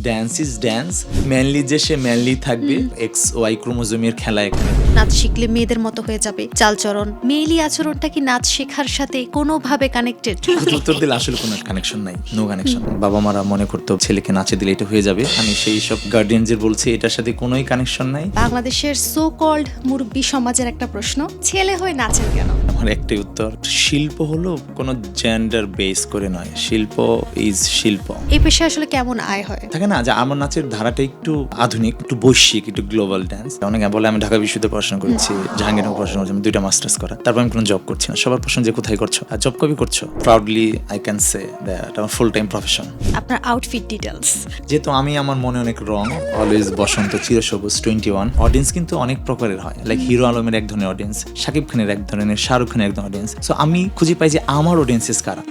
Dance is dance, manly যে সে manly থাকবে, x Y ক্রোমোজোমের খেলা এখানে। নাচ শিখলে মেয়েদের মতো হয়ে যাবে চালচরণ, মেয়েলি আচরণটা কি নাচ শেখার সাথে কোনোভাবে কানেক্টেড? উত্তর দিলে আসলে কোনো কানেকশন নাই, নো কানেকশন। বাবা মারা মনে করতো ছেলেকে নাচে দিলে এটা হয়ে যাবে, আমি সেই সব গার্ডিয়ানদের বলছি এটার সাথে কোনোই কানেকশন নাই। বাংলাদেশের সো কল্ড মুরব্বী সমাজের একটা প্রশ্ন, ছেলে হয়ে নাচেন কেন? আমার একটাই উত্তর, শিল্প হলো কোনো জেন্ডার বেস করে নয়, শিল্প ইজ শিল্প। এই পেশায় আসলে কেমন আয় হয়? থাকে না যে আমার নাচের ধারাটা একটু আধুনিক, একটু বৈশ্বিক, একটু গ্লোবাল ডান্স। অনেকে বলে আমি ঢাকা বিশ্ববিদ্যালয়ে পড়াশোনা করেছি, জাহাঙ্গীরনগর পড়াশোনা করছি, আমি 2টা মাস্টার্স করা, তারপর আমি কোনো জব করছি না। সবার প্রশ্ন যে কোথায় করছো আর জব কবে করছো, proudly I can say that আমার ফুল টাইম প্রফেশন। আপনার আউটফিট ডিটেলস? যেহেতু আমি আমার মনে অনেক রং, অলওয়েজ বসন্ত, চিরসবুজ, 21। অডিয়েন্স কিন্তু অনেক প্রকারের হয়, লাইক হিরো আলমের এক ধরনের অডিয়েন্স, শাকিব খানের এক ধরনের, শাহরুখ খানের এক ধরনের অডিয়েন্স। সো আমি খুঁজে পাই যে আমার অডিয়েন্সেস কারা।